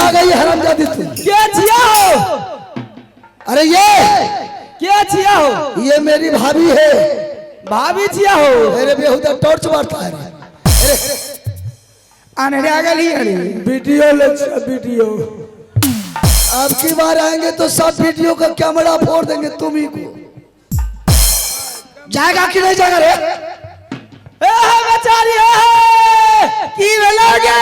आ गई हरामजादी तू। क्या छिया हो? अरे ये क्या छिया हो? ये मेरी भाभी है। भाभी छिया हो? मेरे बेहुदा टॉर्च मारता है। आने आ गई अरे वीडियो ले वीडियो। अब की बार आएंगे तो सब वीडियो का कैमरा फोड़ देंगे तुम ही को। जाएगा कि नहीं जाएगा रे? बेचारी की बोलोगे?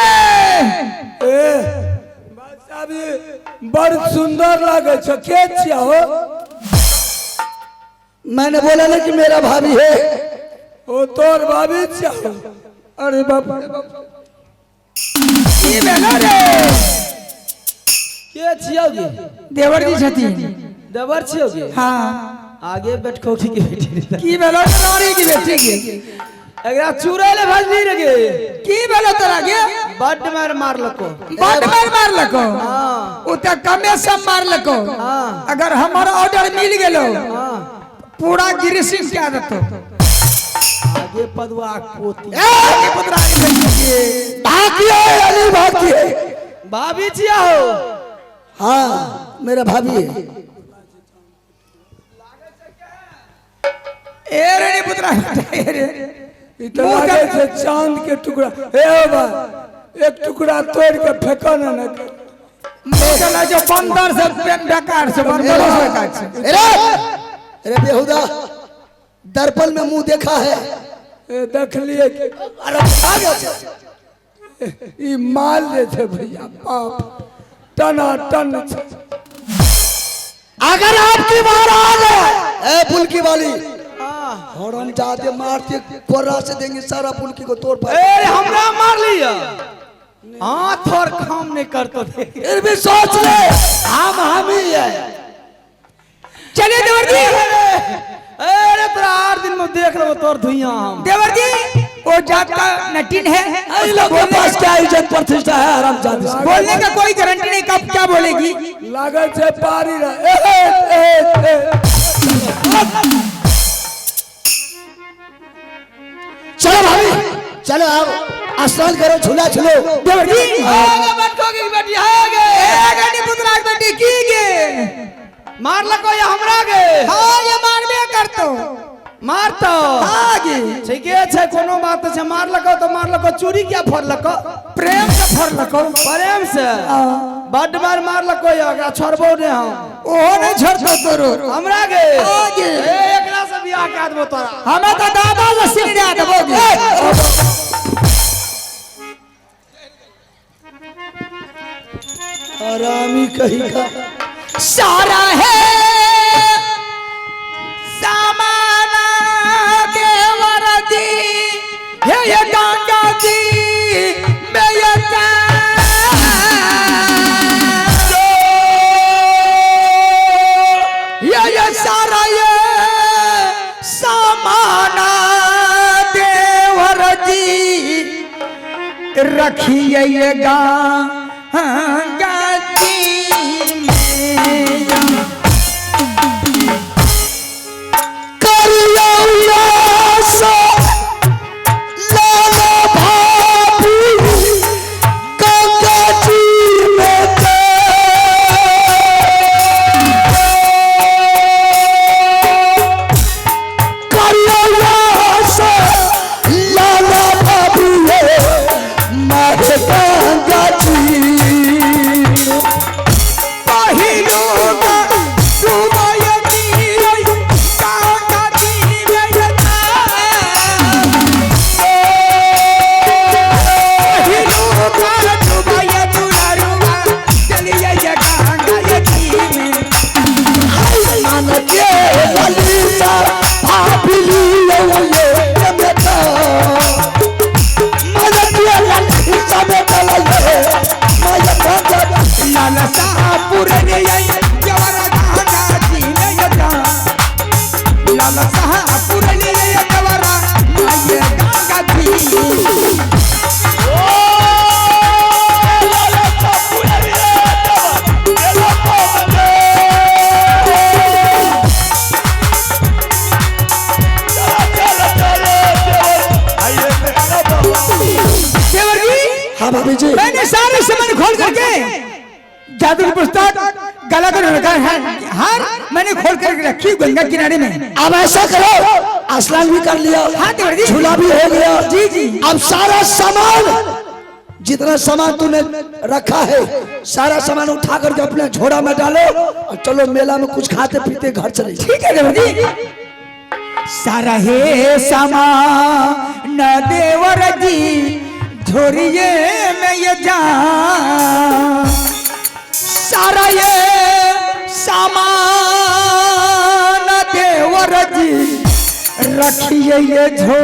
बड़ सुंदर लागे छ। के छिया हो? मैंने बोला ना कि मेरा भाभी है। ओ तोर भाभी छिया। अरे बाबा की बोलो रे? क्या छियोगे? देवर जी छथी। देवर छियोगे? हाँ आगे बैठ कोठी की बेटी की बोलो रानी की बेटी की? एकरा चुड़ैले भजनी लगे। की बोलो तोरा के? बड मार लको। बड मार लको। हां उ त कमे से मार लको। हां अगर हमारा ऑर्डर मिल गेलो पूरा गिरिसिंग क्या देतो। आगे पदवा पोती पुत्रा की बेटी की भागी है अली भागी है। भाभी छिया हो? हाँ मेरा भाभी है। ए रे पुत्रा रे इतना से चांद के टुकड़ा ए भाई एक टुकड़ा तोड़ के फेंको ना ना। चला जो बंदर से बेकार से बंदर से बेकार से। अरे बेहुदा दर्पण में मुंह देखा है? देख लिए। अरे आ गया ये माल ले थे भैया बाप टना टन। अगर आपकी बार आ गया ए पुलकी वाली हॉर्न जाते मारते कोर्रा से देंगे सारा पुलकी को तोड़ पाए। ए हमरा मार लिया। हाथ और काम नहीं करते थे। फिर भी सोच ले हम ही है। चलिए देवर जी। अरे तोरा 8 दिन में देख लो तोर धुइया हम। देवर जी वो जात का नटीन है। इन लोगों के पास क्या इज्जत प्रतिष्ठा है हरामजादी से। बोलने का कोई गारंटी नहीं कब क्या बोलेगी। लागत से पारी चलो भाभी चलो आओ स्नान करो झूला झूलो। देवर जी आगे बैठोगे बेटी आगे। गनी पुत्रा की बेटी की गे मार लको या हमरा गे? हाँ ये मारबे करतो। मार तो हाँ गे ठीक है कोनो बात से मार लको तो मार लको। चूड़ी क्या फोड़ लको? प्रेम से फोड़ लको। प्रेम से बड मार लको या एकरा छोड़बो ने हम। ओहो नहीं छोड़तो तोरो हमरा गे आगे एकरा से बियाह कर देबो तोरा। हमें तो दादा से सिंगड़ा देबोगे। आरामी कहीं का सारा है सामाना के वरदी है ये गंगा जी मैं ये सारा ये सामाना देवर जी रखिए ये गंगा जी में हाँ भाभी जी मैंने सारे सामान खोल करके जादू की पुस्तक गला कर रखा है। हार मैंने खोल कर रखी गंगा किनारे में। अब ऐसा करो, स्नान भी कर लिया, हाँ देवर जी, झूला भी हो गया। जी जी। अब सारा सामान, जितना सामान तूने रखा है, सारा सामान उठा करके अपने झोड़ा में डालो और चलो मेला में कुछ खाते पीते घर चले। ठीक है देवर जी। सारा है सामान न देवर जी झोरिए में ये जा, सारा ये सामान देवर जी रखिए ये झोलिए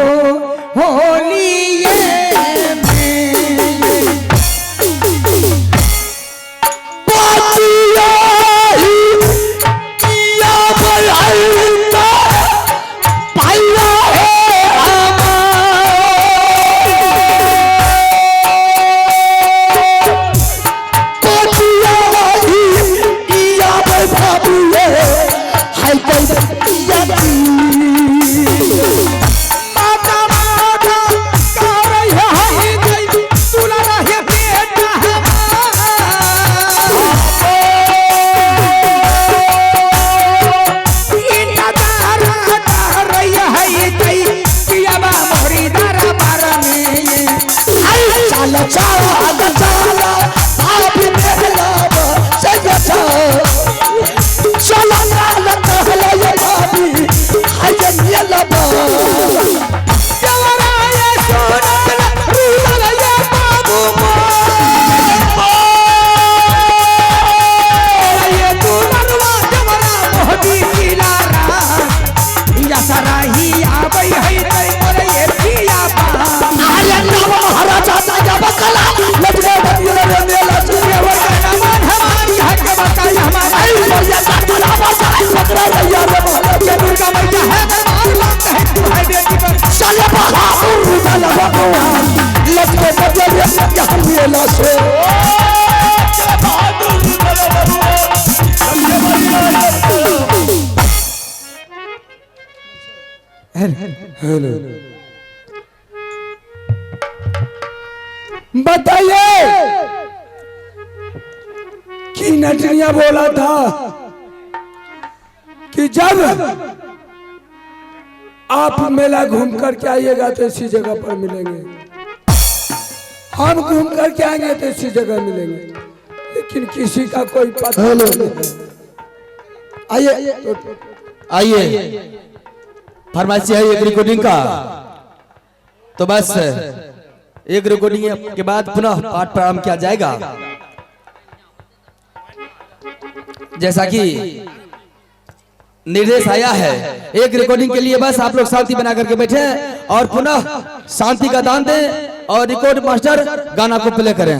में। बताइए कि नटनिया बोला था कि जब आप मेला घूम कर के आइएगा तो इसी जगह पर मिलेंगे, हम घूम कर के आएंगे तो इसी जगह मिलेंगे, लेकिन किसी का कोई पता नहीं। आइए आइए, फरमाइश है एक रिकॉर्डिंग का, तो बस एक रिकॉर्डिंग के बाद पुनः पाठ प्रारंभ किया जाएगा। जैसा कि निर्देश आया है, एक रिकॉर्डिंग के लिए बस आप लोग शांति बना करके बैठे और पुनः शांति का दान दें और रिकॉर्ड मास्टर गाना को प्ले करें।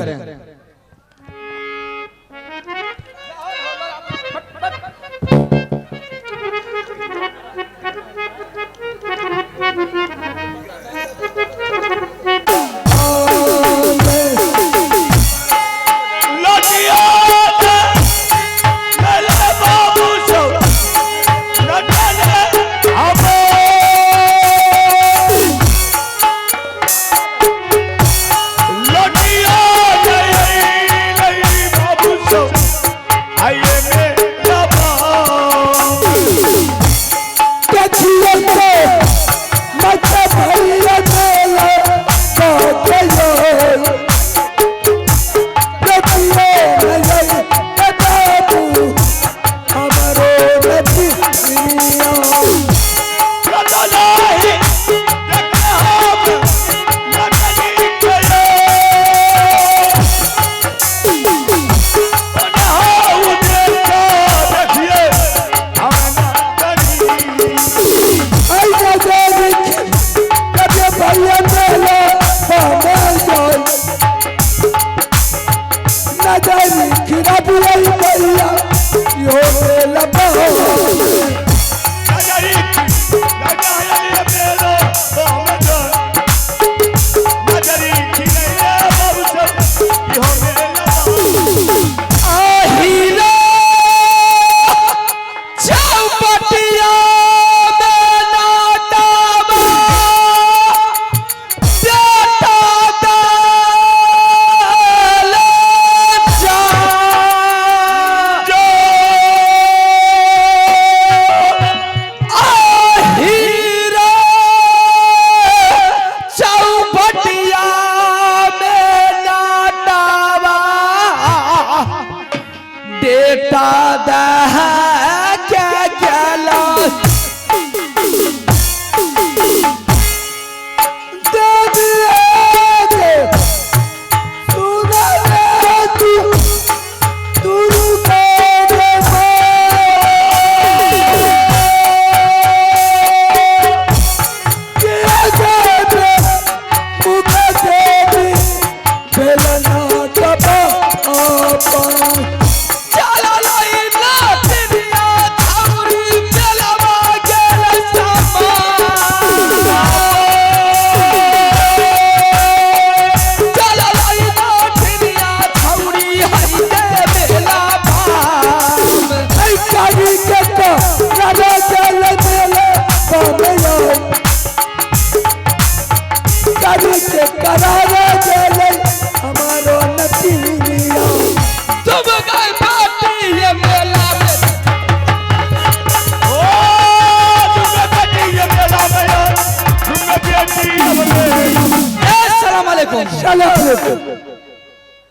बेटा दहा क्या क्या लाश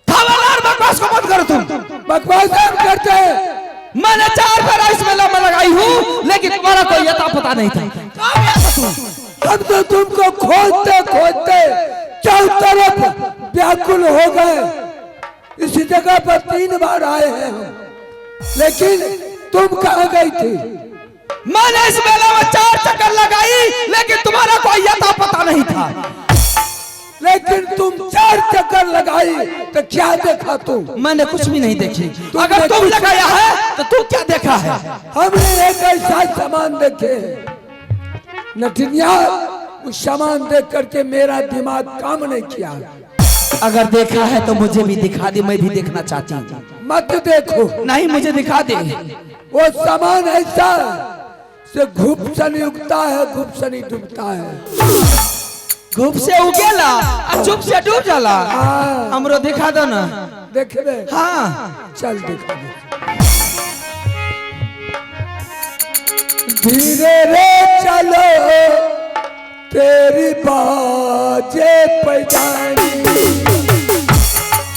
खबरदार बकवास को मत करो तुम। बकवास हम करते हैं। मैंने 4 बार इस मेला में लगाई हूँ लेकिन तुम्हारा कोई अता पता नहीं था। अब तो तुमको खोजते खोजते चारों तरफ व्याकुल हो गए। इसी जगह पर 3 बार आए हैं हम, लेकिन तुम कहाँ गई थी? मैंने इस मेला में 4 चक्कर लगाई लेकिन तुम्हारा कोई अता पता नहीं था। लेकिन तुम 4 चक्कर लगाई तो क्या देखा तुम? मैंने कुछ भी नहीं देखी। अगर तुम लगाया है तो तू क्या देखा है? हमने एक ऐसा सामान देखे नटिनिया, उस सामान देख करके मेरा दिमाग काम नहीं किया। अगर देखा है तो मुझे भी दिखा दे, मैं भी देखना चाहती हूँ। मत देखो। नहीं, मुझे दिखा दे। वो सामान ऐसा से घुपसनी उगता है, घुपसनी डूबता है। धूप से उगेला और चुप से डूब जाला। हमरो दिखा दो ना। देखबे? हाँ चल दिखा दे। धीरे रे चलो तेरी बाजे पैजानी,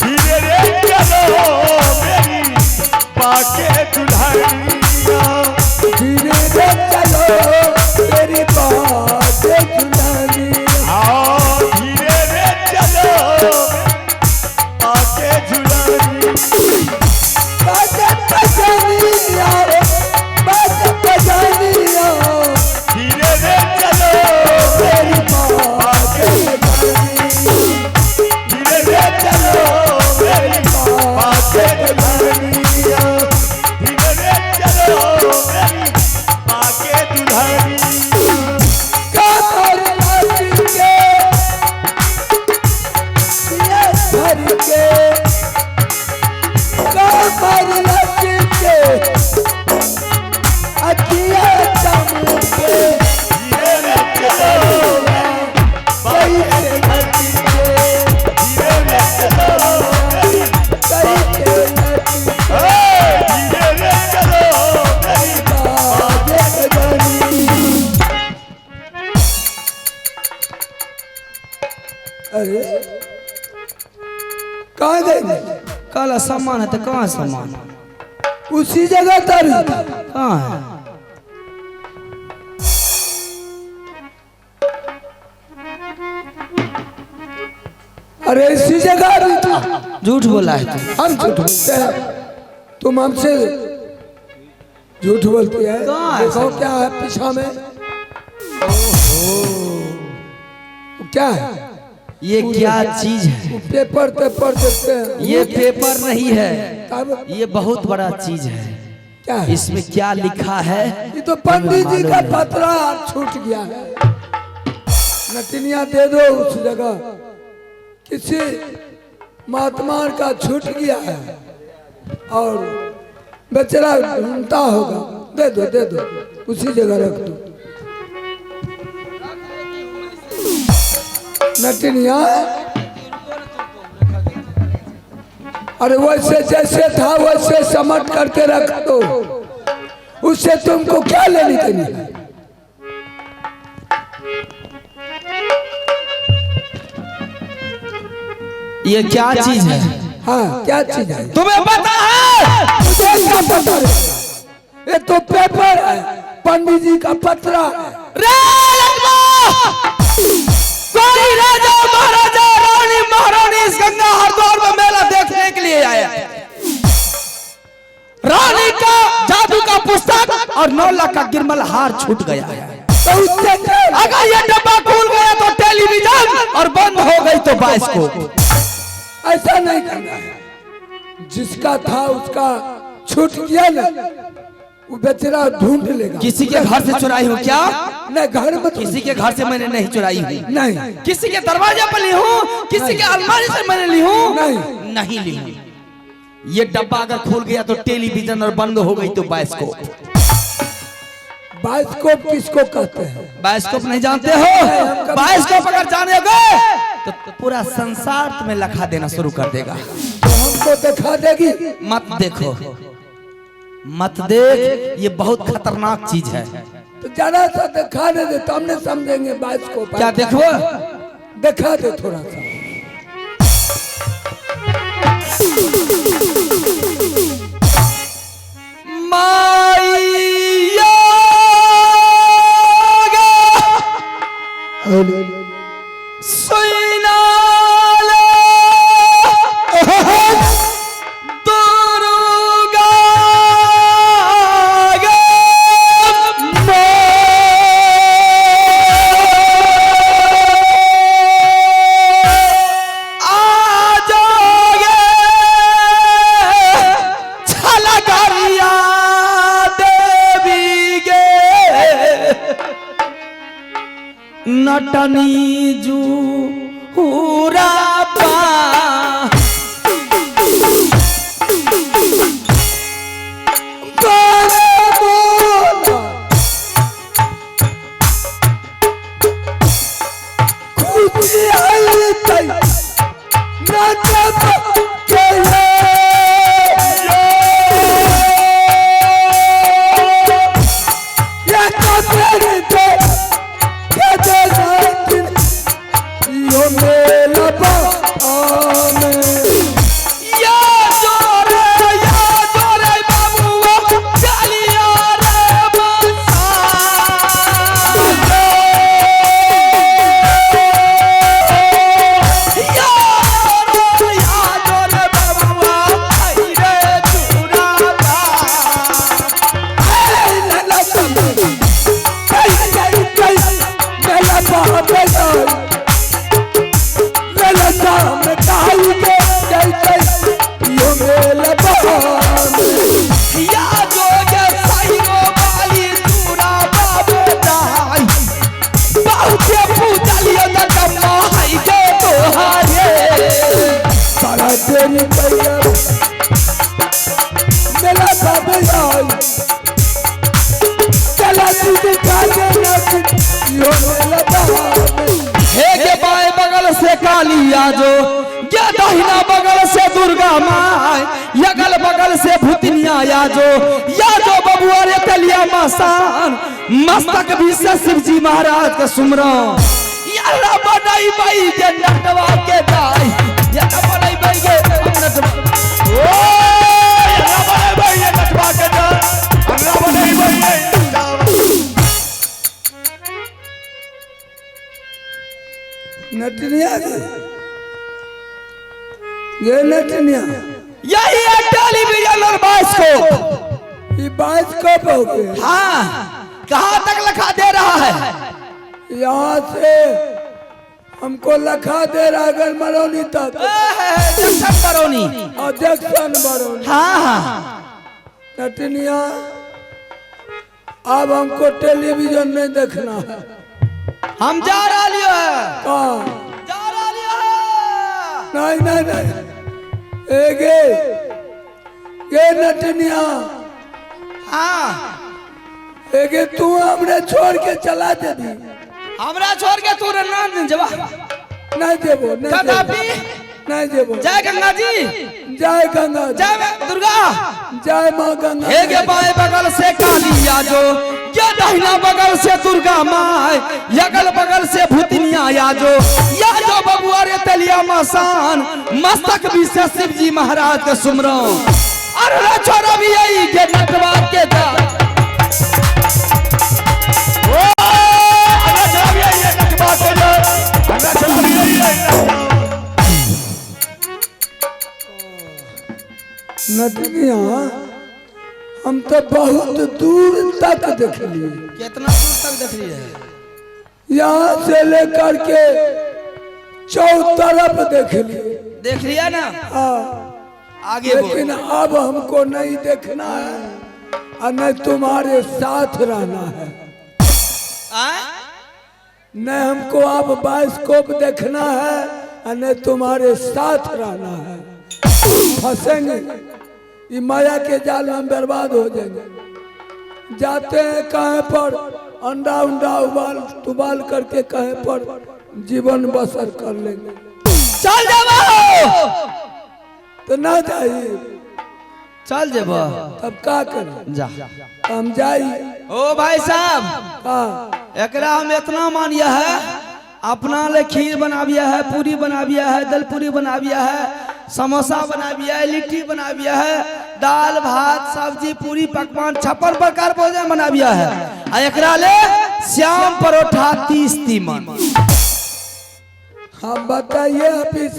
धीरे रे चलो मेरी पाके दुल्हनिया, धीरे रे चलो तेरी बाजे दुल्हनी, धीरे रे चलो पाके दुल्हनी, बाजे पैजानिया, बाजे पैजानिया, धीरे रे चलो तेरी बाजे पैजानी, धीरे रे चलो मेरी पाके दुल्हनिया, धीरे रे चलो मेरी पाके दुल्हनी। अरे कहाँ गए? काला सामान है तो कहाँ सामान? उसी जगह तर कहाँ है? अरे इसी जगह भी था। झूठ बोला है तू। हम झूठ बोलते हैं, तुम हमसे झूठ बोलती है। कहाँ है? देखो क्या है पीछा में। ओहो, क्या है? ये क्या चीज है? पेपर पेपर देखते हैं। ये पेपर नहीं है, तब ये बहुत बड़ा चीज है। क्या है? इसमें क्या लिखा है? ये तो पंडित जी का पतरा छूट गया है। नटिनिया दे दो उस जगह, किसी महात्मा का छूट गया है और बेचारा ढूंढता होगा। दे दो दे दो, उसी जगह रख दो। नटिनिया, अरे वैसे जैसे था वैसे समझ करके रख दो, उससे तुमको क्या लेनी देनी है? ये क्या चीज है? हाँ क्या चीज है? तुम्हें पता है? तुझे क्या पता है? ये तो पेपर है, पंडित जी का पत्रा है। रे लखमा! कोई राजा महाराजा रानी महारानी इस गंगा हरिद्वार में मेला देखने के लिए आया है। रानी का जादू का पुस्तक और 9 लाख का गिरमल हार छूट गया है। तो उससे क्या? अगर ये डब्बा खुल गया तो टेलीविजन और बंद हो गई तो बाइस्कोप। ऐसा नहीं करना है। जिसका था उसका छूट गया ना, वो बेचारा ढूंढ लेगा। किसी के घर से चुराई हूँ क्या? नहीं, घर में किसी के घर से मैंने नहीं चुराई हूँ। नहीं, किसी के दरवाजे पर ली हूँ, किसी के अलमारी से मैंने ली हूँ, नहीं ली हूँ। ये डब्बा अगर खुल गया तो टेलीविजन और बंद हो गई तो बाइस्कोप। बाइस्कोप किसको कहते हैं? बाइस्कोप नहीं जानते हो? बाइस्कोप अगर जानेगे तो पूरा संसार तुम्हें लखा देना शुरू कर देगा। तो हमको दिखा देगी। मत देखो, मत देख, ये बहुत खतरनाक चीज है। तो जरा सा दिखा दे तो हमने समझेंगे बाइस्कोप। क्या देखो? दिखा दे थोड़ा सा। माया सुनाले दुर्गा नटनी जू हुरा पा कालिया जो या दाहिना बगल से दुर्गा माँ, यगल बगल से भूतनिया या जो बबुआ रे कलिया मसान, मस्तक भी से शिव जी महाराज का सुमरन। यारा बनाई बाई के नटवा के दाई, यारा बनाई बाई के नटवा, ओ यारा बनाई बाई के नटवा के दाई, यारा बनाई बाई के नटनिया ये नटनिया यही है टेलीविजन और बाइस्कोप। ये बाइस्कोप हो गया। हाँ, कहाँ तक लखा दे रहा है? यहाँ से हमको लखा दे रहा है अगर मरौनी तक। जंक्शन बरौनी। और जंक्शन बरौनी। हाँ। नटनिया अब हमको टेलीविजन में देखना है। हम जा रहा लियो है। कहाँ? जा रहा लियो है। नहीं ये नटनिया। हाँ। एगे तू हमने छोड़ के चला दे दी। हमरा छोड़ के तू ना जवाब नहीं देबो, नहीं देबो। जय गंगा जी, जय गंगा, जय दुर्गा, जय माँ गंगा। हे बाएं बगल से कालिया जो, या दाहिना बगल से दुर्गा माँ, यगल बगल से भूतनिया या जो बबुआ रे तलिया मसान, मस्तक भी से शिव जी महाराज का सुमरन। अरे छोरा भी यही के नटवा के जा ओ अन्ना चला भी ये नटवा के जा अन्ना चला भी ये नटनिया हम तो बहुत दूर तक देख लिए, कितना दूर तक देख रही है यहाँ से लेकर के चौतरफ देख लिए। देख लिया ना हाँ, आगे बोल लेकिन अब हमको नहीं देखना है और न तुम्हारे साथ रहना है। न हमको अब बाइस्कोप देखना है और न तुम्हारे साथ रहना है। फंसेंगे, ये माया के जाल में बर्बाद हो जाएंगे। जाते हैं कहीं पर अंडा उंडा उबाल करके कहीं पर जीवन बसर कर लेंगे। चल जाओ तो ना जाइए, चल जेब तब का करें? जा हम जाई। ओ भाई साहब हाँ, एकरा हम इतना मानिया है, अपना ले खीर बनाबिया है, पूरी बनाबिया है, दल पूरी बनाबिया है, समोसा बनाबिया है, लिट्टी बनाबिया है, दाल भात सब्जी पूरी पकवान 56 प्रकार भोजन बनाबिया है। आ एकरा ले श्याम परोठा 30 तीमन। हम बताइए ऑफिस,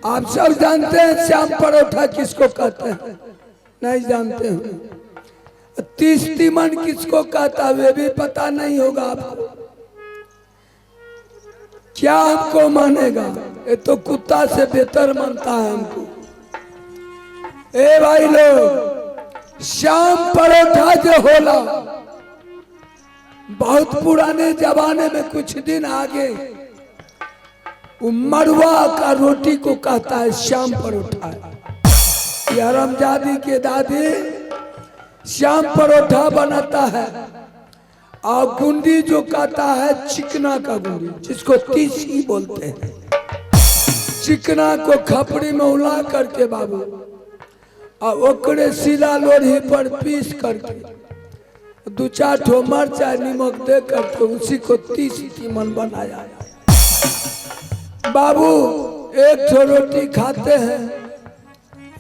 आप सब जानते हैं श्याम परोठा किसको कहते हैं? नहीं जानते हैं। 30 तीमन किसको कहता है वे भी पता नहीं होगा आपको। क्या हमको मानेगा? ये तो कुत्ता से बेहतर मानता है हमको। ए भाई लोग, श्याम परोठा जो होला बहुत पुराने जमाने में कुछ दिन आगे वो मड़ुआ का रोटी को कहता है श्याम परोठा। ये हरमजादी के दादी श्याम परोठा बनाता है और गुंडी जो कहता है चिकना का गुंडी, जिसको तीसी बोलते हैं। चिकना को खपड़ी में उला करके बाबू और ओकरे सिला लोढ़ी पर पीस करके 2-4 ठो मरचा नमक दे करके उसी को 30 तीमन बनाया। बाबू एक ठो रोटी खाते हैं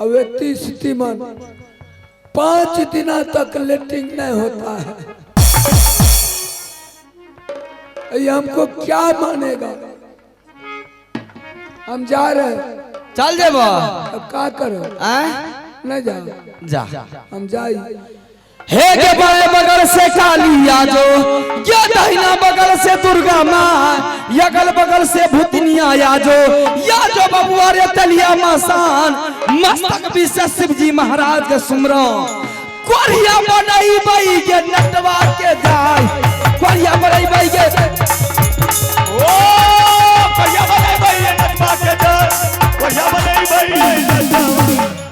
और वे 30 तीमन 5 दिन तक लेटिंग नहीं होता है। ये हमको क्या मानेगा? हम जा रहे हैं, चल जेब अब क्या करें? नहीं जा, जा हम जाई। हे के बाएं बगल से कालिया जो, ये दाहिना बगल से दुर्गा माँ, यगल बगल से भूतनिया या जो बबुआ रे तलिया मसान, मस्तक भी से शिव जी महाराज के सुमरो। कोरिया बनाई बाई के नटवा के जाय, कोरिया बनाई बाई के